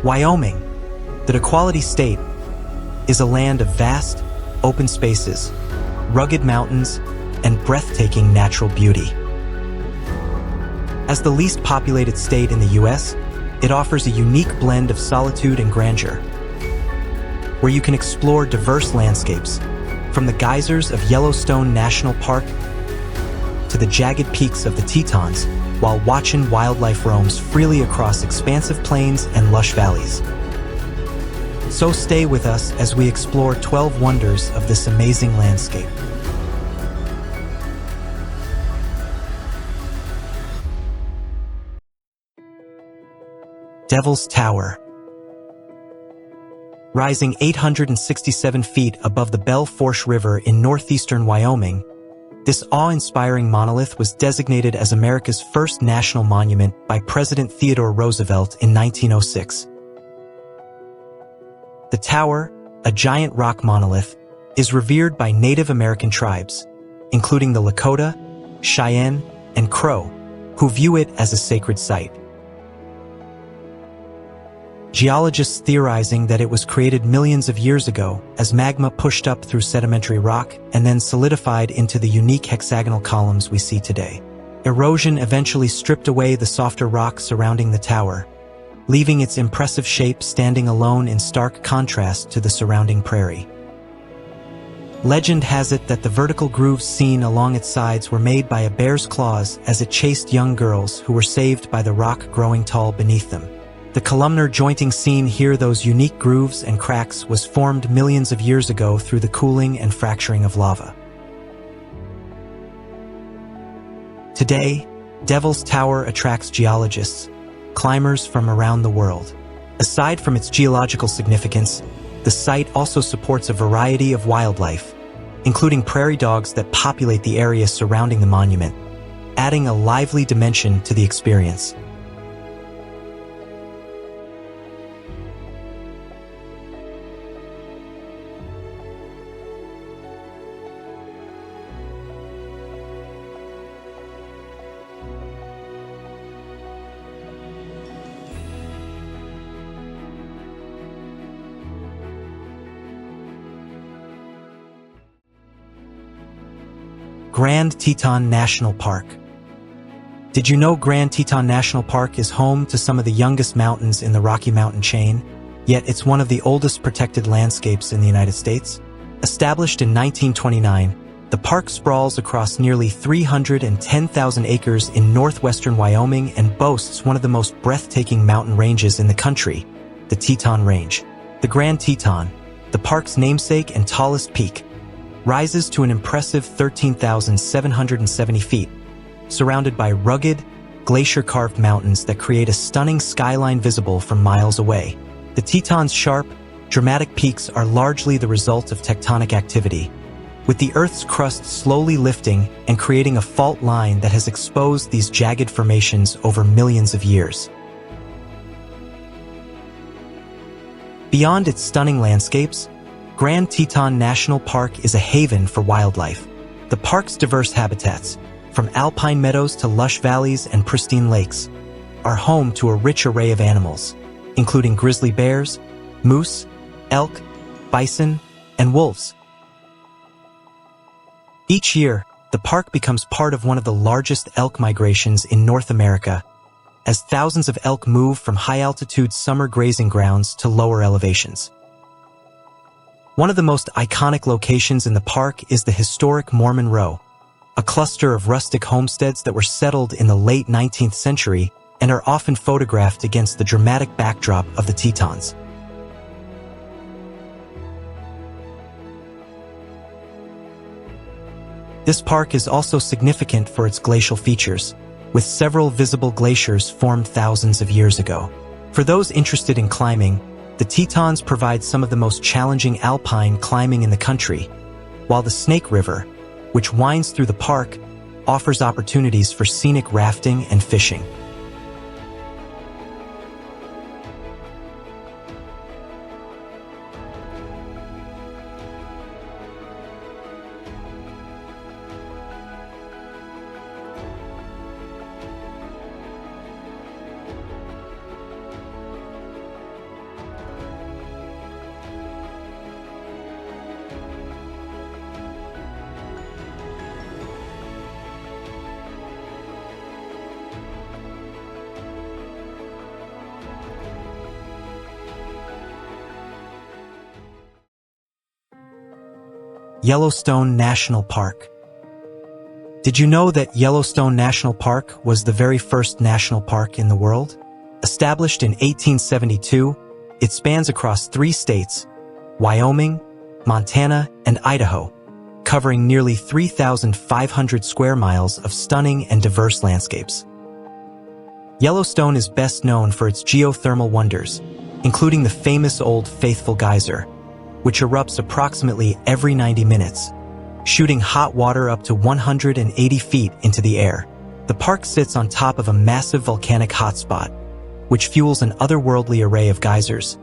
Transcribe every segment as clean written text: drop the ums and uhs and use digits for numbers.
Wyoming, the Equality State, is a land of vast, open spaces, rugged mountains, and breathtaking natural beauty. As the least populated state in the U.S., it offers a unique blend of solitude and grandeur, where you can explore diverse landscapes, from the geysers of Yellowstone National Park to the jagged peaks of the Tetons, while watching wildlife roams freely across expansive plains and lush valleys. So stay with us as we explore 12 wonders of this amazing landscape. Devil's Tower. Rising 867 feet above the Belle Fourche River in northeastern Wyoming, this awe-inspiring monolith was designated as America's first national monument by President Theodore Roosevelt in 1906. The tower, a giant rock monolith, is revered by Native American tribes, including the Lakota, Cheyenne, and Crow, who view it as a sacred site. Geologists theorizing that it was created millions of years ago as magma pushed up through sedimentary rock and then solidified into the unique hexagonal columns we see today. Erosion eventually stripped away the softer rock surrounding the tower, leaving its impressive shape standing alone in stark contrast to the surrounding prairie. Legend has it that the vertical grooves seen along its sides were made by a bear's claws as it chased young girls who were saved by the rock growing tall beneath them. The columnar jointing seen here, those unique grooves and cracks, was formed millions of years ago through the cooling and fracturing of lava. Today, Devil's Tower attracts geologists, climbers from around the world. Aside from its geological significance, the site also supports a variety of wildlife, including prairie dogs that populate the area surrounding the monument, adding a lively dimension to the experience. Grand Teton National Park. Did you know Grand Teton National Park is home to some of the youngest mountains in the Rocky Mountain chain, yet it's one of the oldest protected landscapes in the United States? Established in 1929, the park sprawls across nearly 310,000 acres in northwestern Wyoming and boasts one of the most breathtaking mountain ranges in the country, the Teton Range. The Grand Teton, the park's namesake and tallest peak, rises to an impressive 13,770 feet, surrounded by rugged, glacier-carved mountains that create a stunning skyline visible from miles away. The Teton's sharp, dramatic peaks are largely the result of tectonic activity, with the Earth's crust slowly lifting and creating a fault line that has exposed these jagged formations over millions of years. Beyond its stunning landscapes, Grand Teton National Park is a haven for wildlife. The park's diverse habitats, from alpine meadows to lush valleys and pristine lakes, are home to a rich array of animals, including grizzly bears, moose, elk, bison, and wolves. Each year, the park becomes part of one of the largest elk migrations in North America, as thousands of elk move from high-altitude summer grazing grounds to lower elevations. One of the most iconic locations in the park is the historic Mormon Row, a cluster of rustic homesteads that were settled in the late 19th century and are often photographed against the dramatic backdrop of the Tetons. This park is also significant for its glacial features, with several visible glaciers formed thousands of years ago. For those interested in climbing, the Tetons provide some of the most challenging alpine climbing in the country, while the Snake River, which winds through the park, offers opportunities for scenic rafting and fishing. Yellowstone National Park. Did you know that Yellowstone National Park was the very first national park in the world? Established in 1872, it spans across 3 states, Wyoming, Montana, and Idaho, covering nearly 3,500 square miles of stunning and diverse landscapes. Yellowstone is best known for its geothermal wonders, including the famous Old Faithful Geyser, which erupts approximately every 90 minutes, shooting hot water up to 180 feet into the air. The park sits on top of a massive volcanic hotspot, which fuels an otherworldly array of geysers,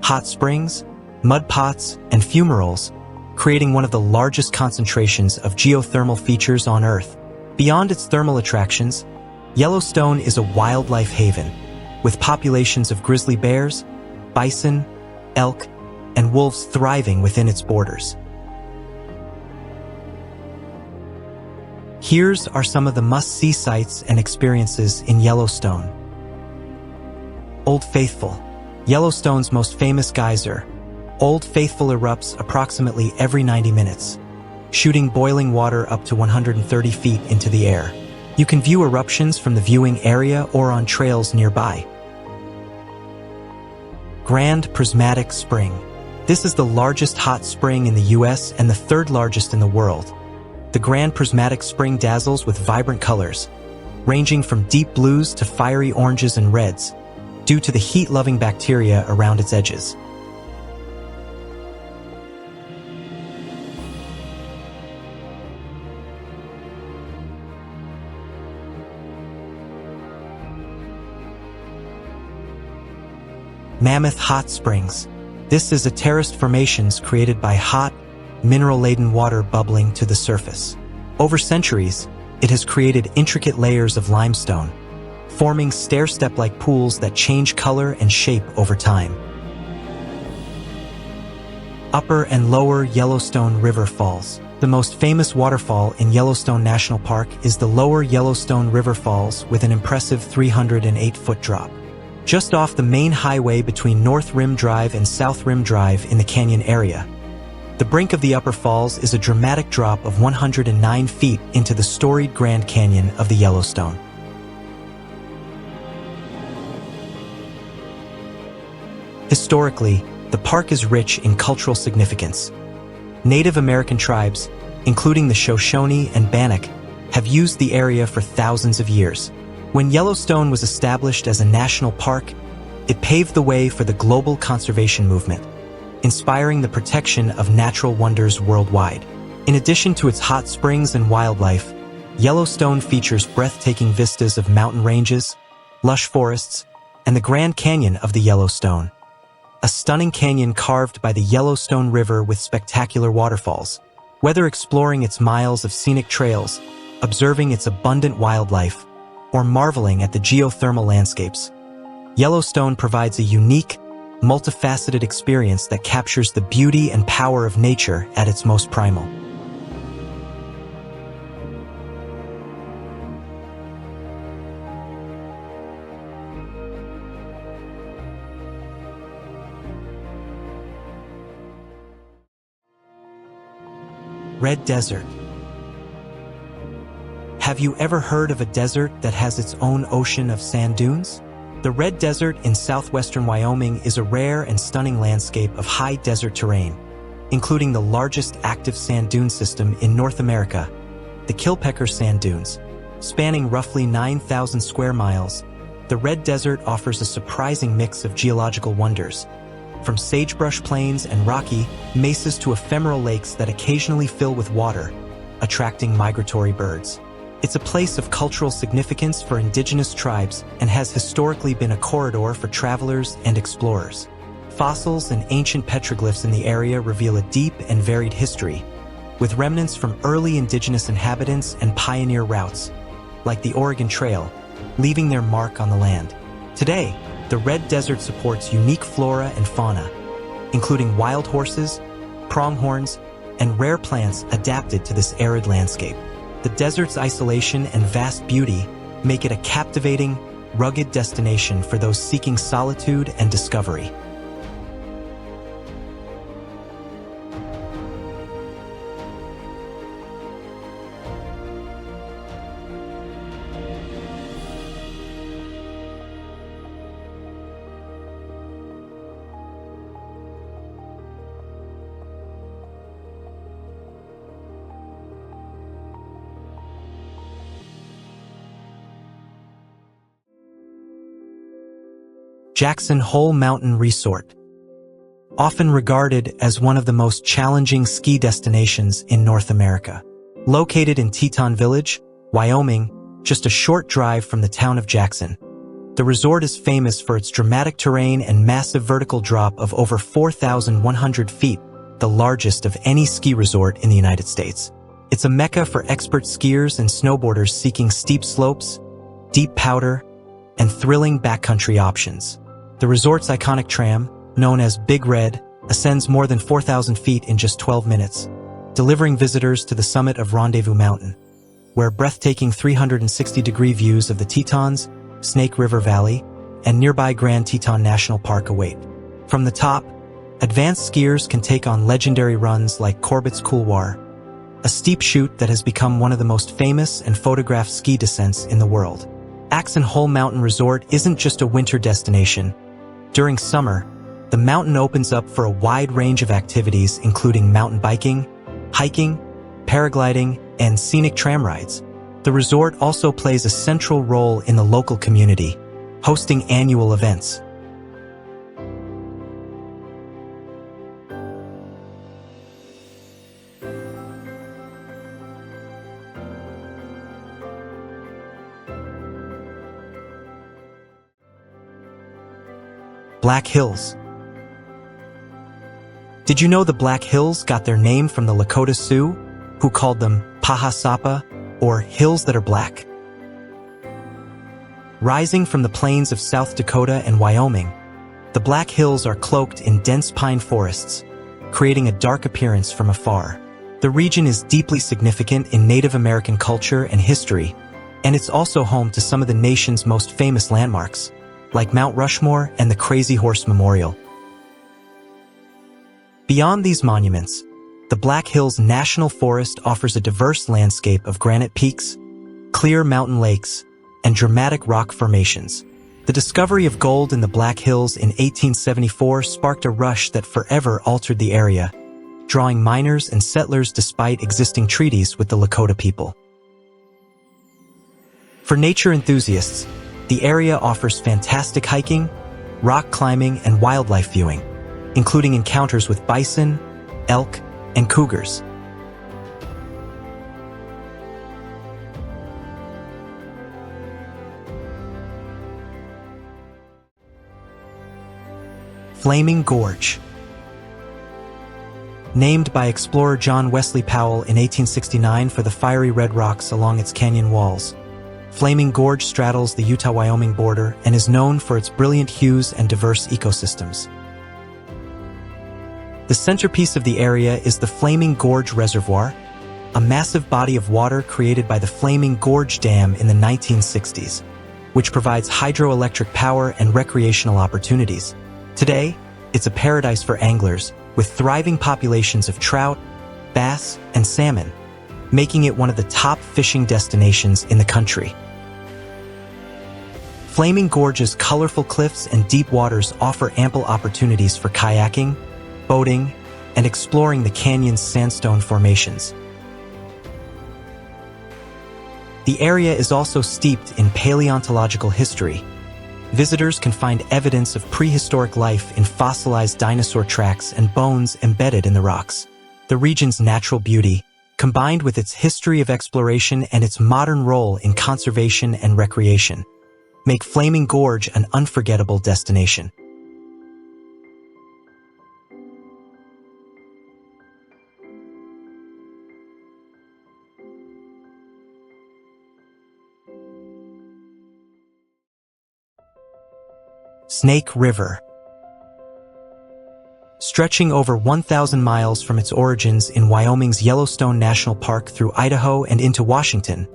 hot springs, mud pots, and fumaroles, creating one of the largest concentrations of geothermal features on Earth. Beyond its thermal attractions, Yellowstone is a wildlife haven, with populations of grizzly bears, bison, elk, and wolves thriving within its borders. Here are some of the must-see sights and experiences in Yellowstone. Old Faithful, Yellowstone's most famous geyser. Old Faithful erupts approximately every 90 minutes, shooting boiling water up to 130 feet into the air. You can view eruptions from the viewing area or on trails nearby. Grand Prismatic Spring. This is the largest hot spring in the U.S. and the 3rd largest in the world. The Grand Prismatic Spring dazzles with vibrant colors, ranging from deep blues to fiery oranges and reds, due to the heat-loving bacteria around its edges. Mammoth Hot Springs. This is a terraced formations created by hot, mineral-laden water bubbling to the surface. Over centuries, it has created intricate layers of limestone, forming stair-step-like pools that change color and shape over time. Upper and Lower Yellowstone River Falls. The most famous waterfall in Yellowstone National Park is the Lower Yellowstone River Falls with an impressive 308-foot drop. Just off the main highway between North Rim Drive and South Rim Drive in the canyon area. The brink of the Upper Falls is a dramatic drop of 109 feet into the storied Grand Canyon of the Yellowstone. Historically, the park is rich in cultural significance. Native American tribes, including the Shoshone and Bannock, have used the area for thousands of years. When Yellowstone was established as a national park, it paved the way for the global conservation movement, inspiring the protection of natural wonders worldwide. In addition to its hot springs and wildlife, Yellowstone features breathtaking vistas of mountain ranges, lush forests, and the Grand Canyon of the Yellowstone, a stunning canyon carved by the Yellowstone River with spectacular waterfalls. Whether exploring its miles of scenic trails, observing its abundant wildlife, or marveling at the geothermal landscapes, Yellowstone provides a unique, multifaceted experience that captures the beauty and power of nature at its most primal. Red Desert. Have you ever heard of a desert that has its own ocean of sand dunes? The Red Desert in southwestern Wyoming is a rare and stunning landscape of high desert terrain, including the largest active sand dune system in North America, the Kilpecker Sand Dunes. Spanning roughly 9,000 square miles, the Red Desert offers a surprising mix of geological wonders, from sagebrush plains and rocky mesas to ephemeral lakes that occasionally fill with water, attracting migratory birds. It's a place of cultural significance for indigenous tribes and has historically been a corridor for travelers and explorers. Fossils and ancient petroglyphs in the area reveal a deep and varied history, with remnants from early indigenous inhabitants and pioneer routes, like the Oregon Trail, leaving their mark on the land. Today, the Red Desert supports unique flora and fauna, including wild horses, pronghorns, and rare plants adapted to this arid landscape. The desert's isolation and vast beauty make it a captivating, rugged destination for those seeking solitude and discovery. Jackson Hole Mountain Resort. Often regarded as one of the most challenging ski destinations in North America. Located in Teton Village, Wyoming, just a short drive from the town of Jackson. The resort is famous for its dramatic terrain and massive vertical drop of over 4,100 feet, the largest of any ski resort in the United States. It's a mecca for expert skiers and snowboarders seeking steep slopes, deep powder, and thrilling backcountry options. The resort's iconic tram, known as Big Red, ascends more than 4,000 feet in just 12 minutes, delivering visitors to the summit of Rendezvous Mountain, where breathtaking 360-degree views of the Tetons, Snake River Valley, and nearby Grand Teton National Park await. From the top, advanced skiers can take on legendary runs like Corbett's Couloir, a steep chute that has become one of the most famous and photographed ski descents in the world. Jackson Hole Mountain Resort isn't just a winter destination. During summer, the mountain opens up for a wide range of activities including mountain biking, hiking, paragliding, and scenic tram rides. The resort also plays a central role in the local community, hosting annual events. Black Hills. Did you know the Black Hills got their name from the Lakota Sioux, who called them Pahasapa, or hills that are black? Rising from the plains of South Dakota and Wyoming, the Black Hills are cloaked in dense pine forests, creating a dark appearance from afar. The region is deeply significant in Native American culture and history, and it's also home to some of the nation's most famous landmarks, like Mount Rushmore and the Crazy Horse Memorial. Beyond these monuments, the Black Hills National Forest offers a diverse landscape of granite peaks, clear mountain lakes, and dramatic rock formations. The discovery of gold in the Black Hills in 1874 sparked a rush that forever altered the area, drawing miners and settlers despite existing treaties with the Lakota people. For nature enthusiasts, the area offers fantastic hiking, rock climbing, and wildlife viewing, including encounters with bison, elk, and cougars. Flaming Gorge. Named by explorer John Wesley Powell in 1869 for the fiery red rocks along its canyon walls, Flaming Gorge straddles the Utah-Wyoming border and is known for its brilliant hues and diverse ecosystems. The centerpiece of the area is the Flaming Gorge Reservoir, a massive body of water created by the Flaming Gorge Dam in the 1960s, which provides hydroelectric power and recreational opportunities. Today, it's a paradise for anglers, with thriving populations of trout, bass, and salmon, making it one of the top fishing destinations in the country. Flaming Gorge's colorful cliffs and deep waters offer ample opportunities for kayaking, boating, and exploring the canyon's sandstone formations. The area is also steeped in paleontological history. Visitors can find evidence of prehistoric life in fossilized dinosaur tracks and bones embedded in the rocks. The region's natural beauty, combined with its history of exploration and its modern role in conservation and recreation, make Flaming Gorge an unforgettable destination. Snake River. Stretching over 1,000 miles from its origins in Wyoming's Yellowstone National Park through Idaho and into Washington,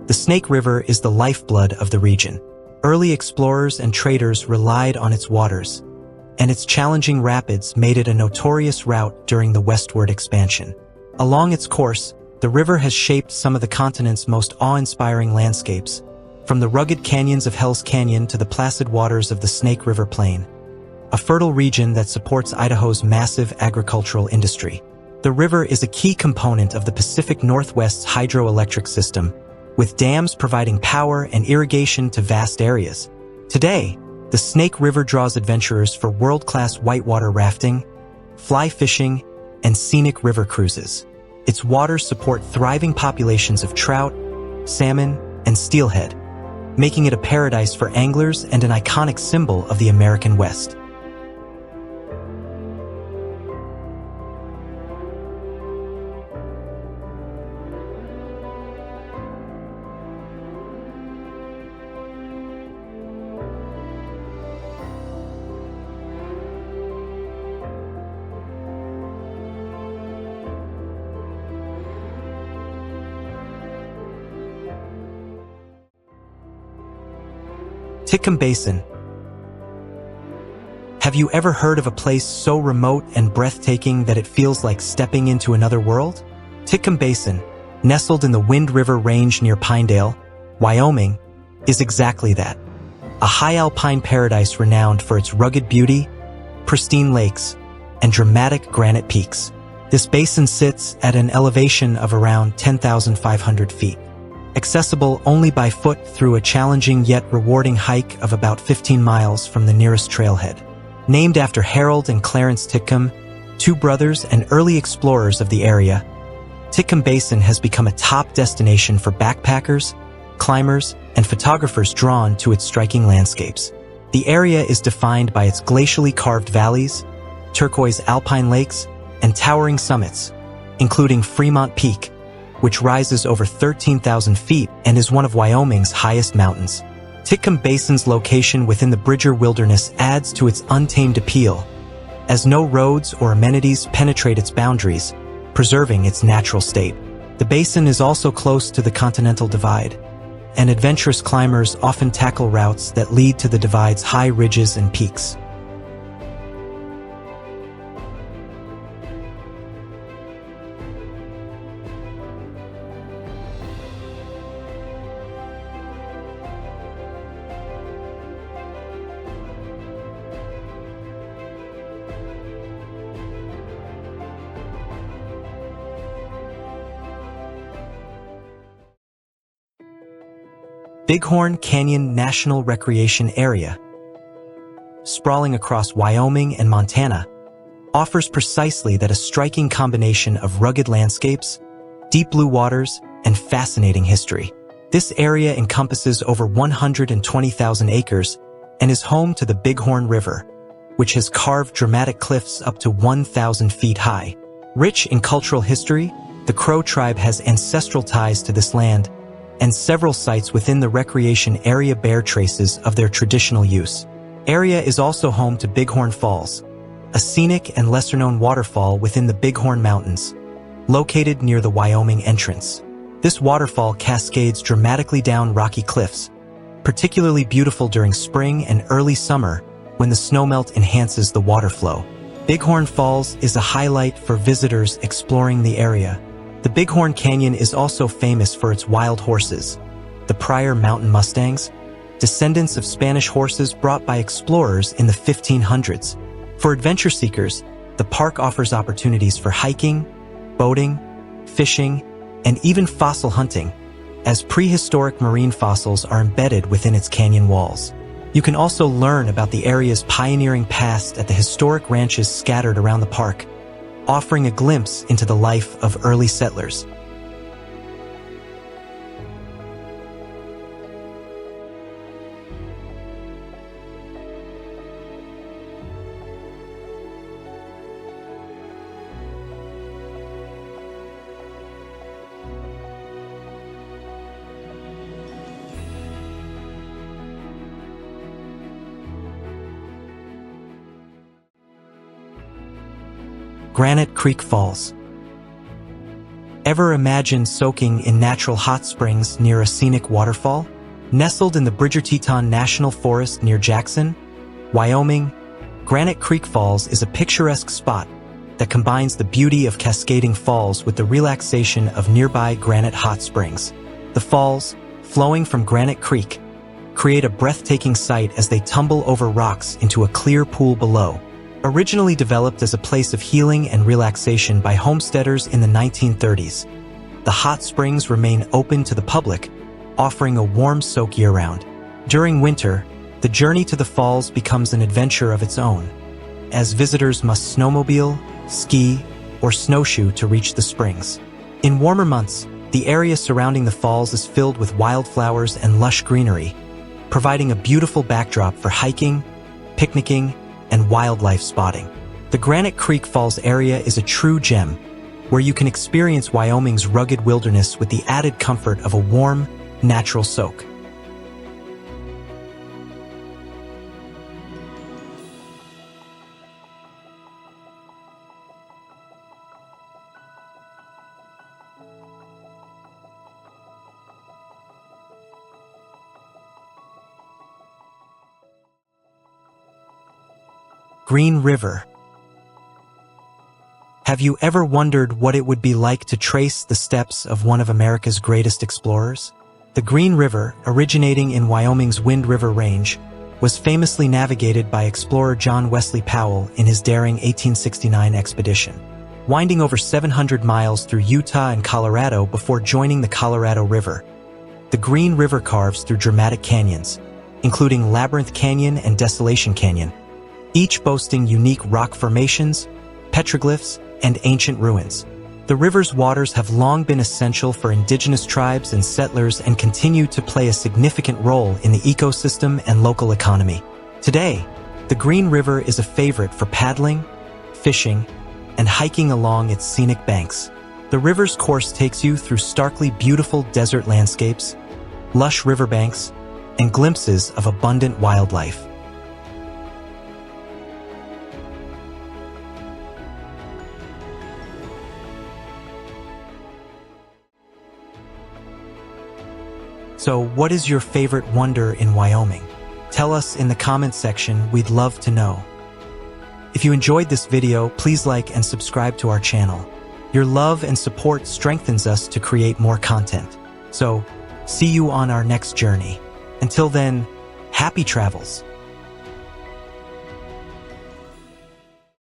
the Snake River is the lifeblood of the region. Early explorers and traders relied on its waters, and its challenging rapids made it a notorious route during the westward expansion. Along its course, the river has shaped some of the continent's most awe-inspiring landscapes, from the rugged canyons of Hell's Canyon to the placid waters of the Snake River Plain, a fertile region that supports Idaho's massive agricultural industry. The river is a key component of the Pacific Northwest's hydroelectric system, with dams providing power and irrigation to vast areas. Today, The Snake River draws adventurers for world-class whitewater rafting, fly fishing, and scenic river cruises. Its waters support thriving populations of trout, salmon, and steelhead, making it a paradise for anglers and an iconic symbol of the American West. Titcomb Basin. Have you ever heard of a place so remote and breathtaking that it feels like stepping into another world? Titcomb Basin, nestled in the Wind River Range near Pinedale, Wyoming, is exactly that. A high alpine paradise renowned for its rugged beauty, pristine lakes, and dramatic granite peaks. This basin sits at an elevation of around 10,500 feet. Accessible only by foot through a challenging yet rewarding hike of about 15 miles from the nearest trailhead. Named after Harold and Clarence Titcomb, two brothers and early explorers of the area, Titcomb Basin has become a top destination for backpackers, climbers, and photographers drawn to its striking landscapes. The area is defined by its glacially carved valleys, turquoise alpine lakes, and towering summits, including Fremont Peak, which rises over 13,000 feet and is one of Wyoming's highest mountains. Titcomb Basin's location within the Bridger Wilderness adds to its untamed appeal, as no roads or amenities penetrate its boundaries, preserving its natural state. The basin is also close to the Continental Divide, and adventurous climbers often tackle routes that lead to the divide's high ridges and peaks. Bighorn Canyon National Recreation Area, sprawling across Wyoming and Montana, offers precisely that: a striking combination of rugged landscapes, deep blue waters, and fascinating history. This area encompasses over 120,000 acres and is home to the Bighorn River, which has carved dramatic cliffs up to 1,000 feet high. Rich in cultural history, the Crow tribe has ancestral ties to this land, and several sites within the recreation area bear traces of their traditional use. Area is also home to Bighorn Falls, a scenic and lesser-known waterfall within the Bighorn Mountains, located near the Wyoming entrance. This waterfall cascades dramatically down rocky cliffs, particularly beautiful during spring and early summer when the snowmelt enhances the water flow. Bighorn Falls is a highlight for visitors exploring the area. The Bighorn Canyon is also famous for its wild horses, the Pryor Mountain Mustangs, descendants of Spanish horses brought by explorers in the 1500s. For adventure seekers, the park offers opportunities for hiking, boating, fishing, and even fossil hunting, as prehistoric marine fossils are embedded within its canyon walls. You can also learn about the area's pioneering past at the historic ranches scattered around the park, offering a glimpse into the life of early settlers. Granite Creek Falls. Ever imagine soaking in natural hot springs near a scenic waterfall? Nestled in the Teton National Forest near Jackson, Wyoming, Granite Creek Falls is a picturesque spot that combines the beauty of cascading falls with the relaxation of nearby granite hot springs. The falls, flowing from Granite Creek, create a breathtaking sight as they tumble over rocks into a clear pool below. Originally developed as a place of healing and relaxation by homesteaders in the 1930s, the hot springs remain open to the public, offering a warm soak year-round. During winter, The journey to the falls becomes an adventure of its own, as visitors must snowmobile, ski, or snowshoe to reach the springs. In warmer months, the area surrounding the falls is filled with wildflowers and lush greenery, providing a beautiful backdrop for hiking, picnicking, and wildlife spotting. The Granite Creek Falls area is a true gem, where you can experience Wyoming's rugged wilderness with the added comfort of a warm, natural soak. Green River. Have you ever wondered what it would be like to trace the steps of one of America's greatest explorers? The Green River, originating in Wyoming's Wind River Range, was famously navigated by explorer John Wesley Powell in his daring 1869 expedition, winding over 700 miles through Utah and Colorado before joining the Colorado River. The Green River carves through dramatic canyons, including Labyrinth Canyon and Desolation Canyon, each boasting unique rock formations, petroglyphs, and ancient ruins. The river's waters have long been essential for indigenous tribes and settlers and continue to play a significant role in the ecosystem and local economy. Today, the Green River is a favorite for paddling, fishing, and hiking along its scenic banks. The river's course takes you through starkly beautiful desert landscapes, lush riverbanks, and glimpses of abundant wildlife. So, what is your favorite wonder in Wyoming? Tell us in the comments section, we'd love to know. If you enjoyed this video, please like and subscribe to our channel. Your love and support strengthens us to create more content. So, see you on our next journey. Until then, happy travels!